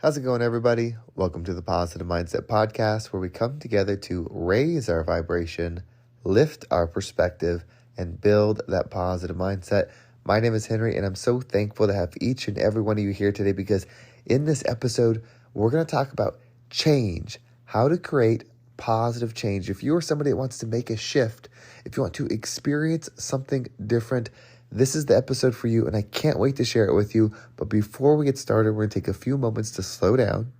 How's it going, everybody? Welcome to the Positive Mindset Podcast, where we come together to raise our vibration, lift our perspective, and build that positive mindset. My name is Henry, and I'm so thankful to have each and every one of you here today because in this episode, we're going to talk about change, how to create positive change. If you're somebody that wants to make a shift, if you want to experience something different, this is the episode for you, and I can't wait to share it with you. But before we get started, we're going to take a few moments to slow down,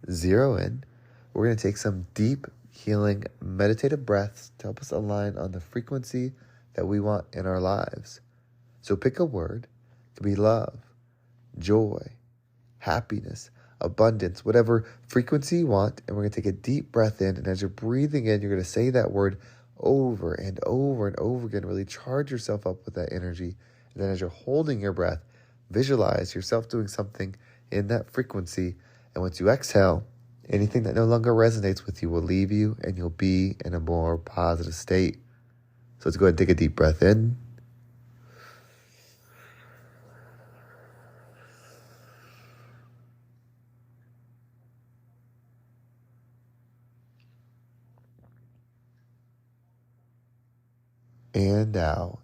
zero in. We're going to take some deep, healing, meditative breaths to help us align on the frequency that we want in our lives. So pick a word. It could be love, joy, happiness, abundance, whatever frequency you want. And we're going to take a deep breath in. And as you're breathing in, you're going to say that word over and over and over again. Really charge yourself up with that energy. And then as you're holding your breath, visualize yourself doing something in that frequency. And once you exhale, anything that no longer resonates with you will leave you and you'll be in a more positive state. So let's go ahead and take a deep breath in. And out.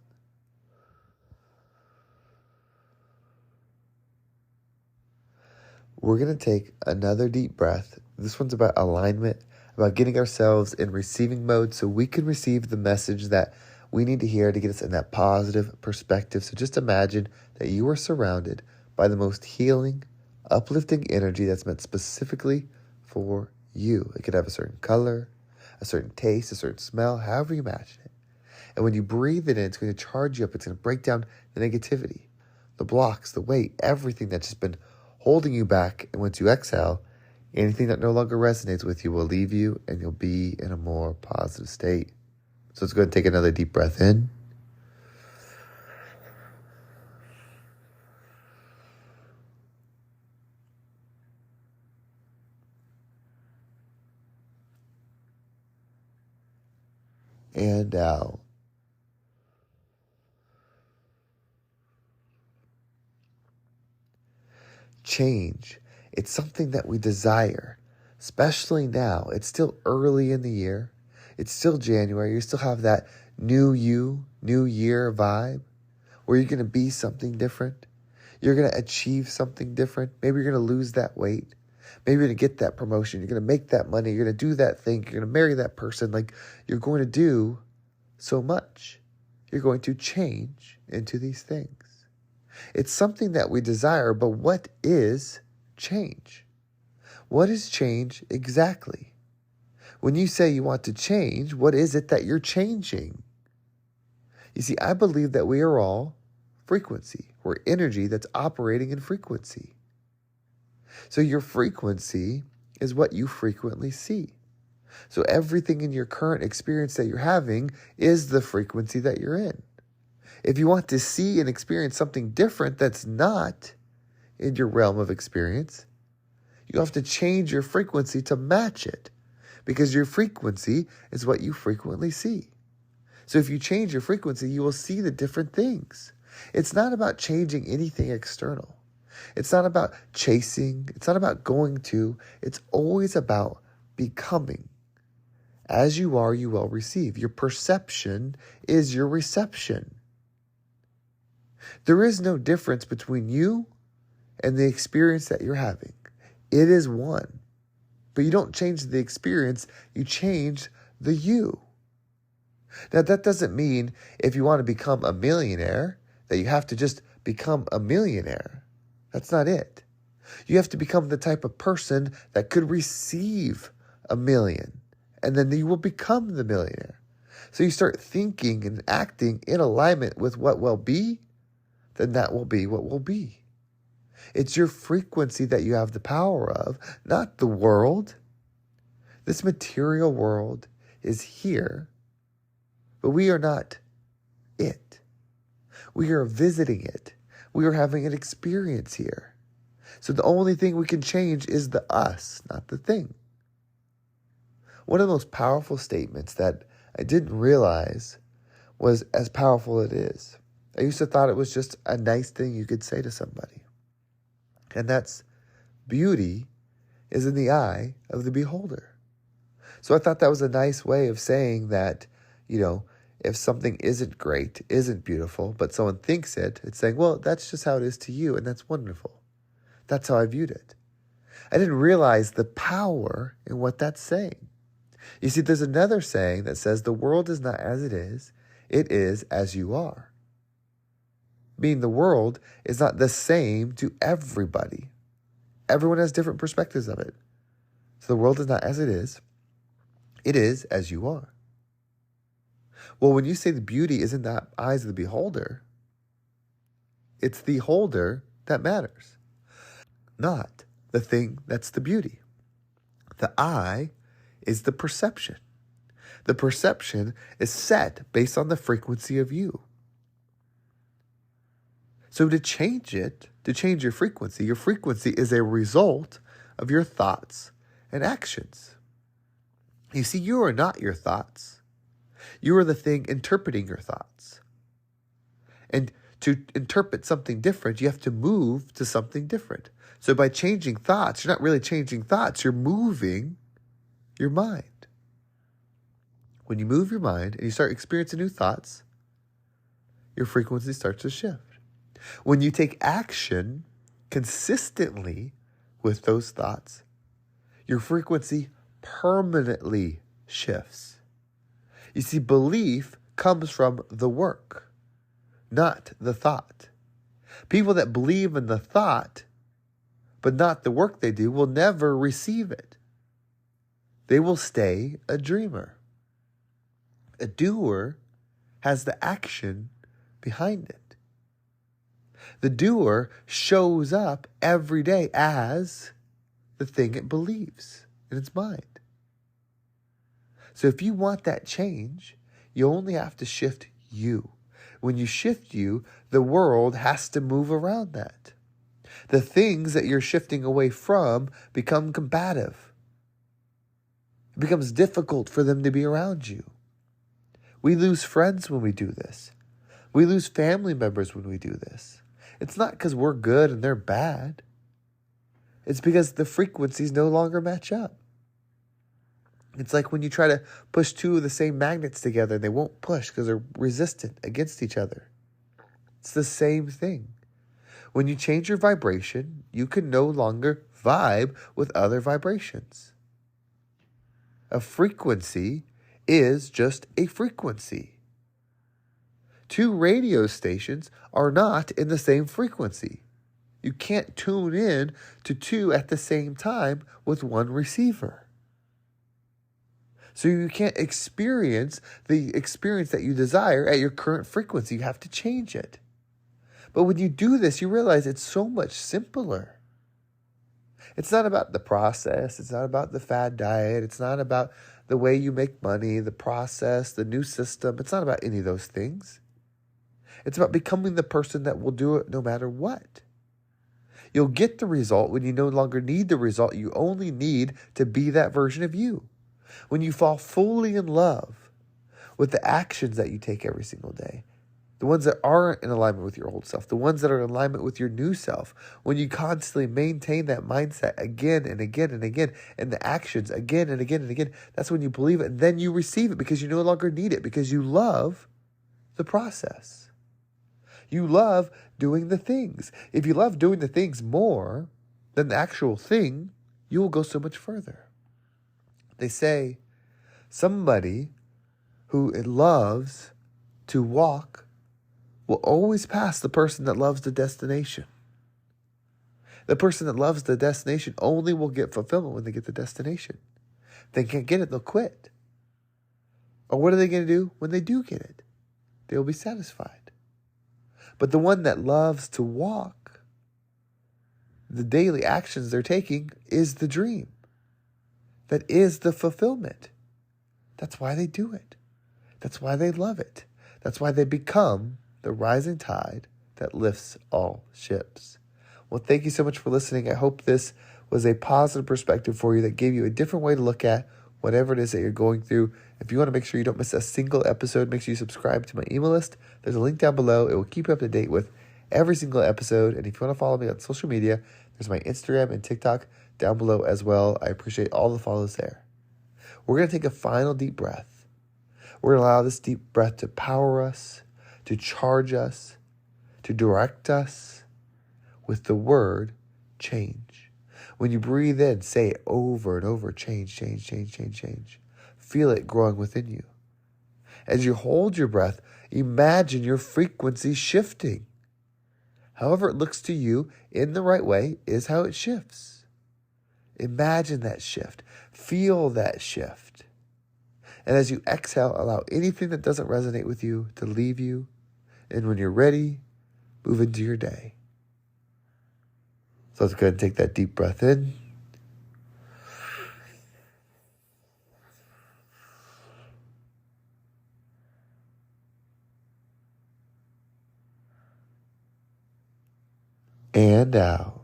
We're going to take another deep breath. This one's about alignment, about getting ourselves in receiving mode so we can receive the message that we need to hear to get us in that positive perspective. So just imagine that you are surrounded by the most healing, uplifting energy that's meant specifically for you. It could have a certain color, a certain taste, a certain smell, however you imagine it. And when you breathe it in, it's going to charge you up. It's going to break down the negativity, the blocks, the weight, everything that's just been holding you back. And once you exhale, anything that no longer resonates with you will leave you and you'll be in a more positive state. So let's go ahead and take another deep breath in. And out. Change. It's something that we desire, especially now. It's still early in the year. It's still January. You still have that new you, new year vibe where you're going to be something different. You're going to achieve something different. Maybe you're going to lose that weight. Maybe you're going to get that promotion. You're going to make that money. You're going to do that thing. You're going to marry that person. Like, you're going to do so much. You're going to change into these things. It's something that we desire, but what is change? What is change exactly? When you say you want to change, what is it that you're changing? You see, I believe that we are all frequency. We're energy that's operating in frequency. So your frequency is what you frequently see. So everything in your current experience that you're having is the frequency that you're in. If you want to see and experience something different that's not in your realm of experience, you have to change your frequency to match it because your frequency is what you frequently see. So if you change your frequency, you will see the different things. It's not about changing anything external. It's not about chasing. It's not about going to. It's always about becoming. As you are, you will receive. Your perception is your reception. There is no difference between you and the experience that you're having. It is one. But you don't change the experience, you change the you. Now, that doesn't mean if you want to become a millionaire that you have to just become a millionaire. That's not it. You have to become the type of person that could receive a million, and then you will become the millionaire. So you start thinking and acting in alignment with what will be, then that will be what will be. It's your frequency that you have the power of, not the world. This material world is here, but we are not it. We are visiting it. We are having an experience here. So the only thing we can change is the us, not the thing. One of the most powerful statements that I didn't realize was as powerful as it is. I used to thought it was just a nice thing you could say to somebody. And that's Beauty is in the eye of the beholder. So I thought that was a nice way of saying that, if something isn't great, isn't beautiful, but someone thinks it's saying, well, that's just how it is to you, and that's wonderful. That's how I viewed it. I didn't realize the power in what that's saying. You see, there's another saying that says the world is not as it is as you are. Meaning the world is not the same to everybody. Everyone has different perspectives of it. So the world is not as it is as you are. Well, when you say the beauty is in the eyes of the beholder, it's the holder that matters, not the thing that's the beauty. The eye is the perception. The perception is set based on the frequency of you. So to change your frequency is a result of your thoughts and actions. You see, you are not your thoughts. You are the thing interpreting your thoughts. And to interpret something different, you have to move to something different. So by changing thoughts, you're not really changing thoughts, you're moving your mind. When you move your mind and you start experiencing new thoughts, your frequency starts to shift. When you take action consistently with those thoughts, your frequency permanently shifts. You see, belief comes from the work, not the thought. People that believe in the thought, but not the work they do, will never receive it. They will stay a dreamer. A doer has the action behind it. The doer shows up every day as the thing it believes in its mind. So if you want that change, you only have to shift you. When you shift you, the world has to move around that. The things that you're shifting away from become combative. It becomes difficult for them to be around you. We lose friends when we do this. We lose family members when we do this. It's not because we're good and they're bad. It's because the frequencies no longer match up. It's like when you try to push two of the same magnets together and they won't push because they're resistant against each other. It's the same thing. When you change your vibration, you can no longer vibe with other vibrations. A frequency is just a frequency. Two radio stations are not in the same frequency. You can't tune in to two at the same time with one receiver. So you can't experience the experience that you desire at your current frequency. You have to change it. But when you do this, you realize it's so much simpler. It's not about the process. It's not about the fad diet. It's not about the way you make money, the process, the new system. It's not about any of those things. It's about becoming the person that will do it no matter what. You'll get the result when you no longer need the result. You only need to be that version of you. When you fall fully in love with the actions that you take every single day, the ones that aren't in alignment with your old self, the ones that are in alignment with your new self, when you constantly maintain that mindset again and again and again, and the actions again and again and again, that's when you believe it, and then you receive it because you no longer need it, because you love the process. You love doing the things. If you love doing the things more than the actual thing, you will go so much further. They say somebody who loves to walk will always pass the person that loves the destination. The person that loves the destination only will get fulfillment when they get the destination. If they can't get it, they'll quit. Or what are they going to do when they do get it? They'll be satisfied. But the one that loves to walk, the daily actions they're taking is the dream. That is the fulfillment. That's why they do it. That's why they love it. That's why they become the rising tide that lifts all ships. Well, thank you so much for listening. I hope this was a positive perspective for you that gave you a different way to look at whatever it is that you're going through. If you want to make sure you don't miss a single episode, make sure you subscribe to my email list. There's a link down below. It will keep you up to date with every single episode. And if you want to follow me on social media, There's my Instagram and TikTok down below as well. I appreciate all the follows there. We're going to take a final deep breath. We're going to allow this deep breath to power us, to charge us, to direct us with the word change. When you breathe in, say it over and over, change, change, change, change, change. Feel it growing within you. As you hold your breath, imagine your frequency shifting. However it looks to you in the right way is how it shifts. Imagine that shift. Feel that shift. And as you exhale, allow anything that doesn't resonate with you to leave you. And when you're ready, move into your day. So let's go ahead and take that deep breath in. And out.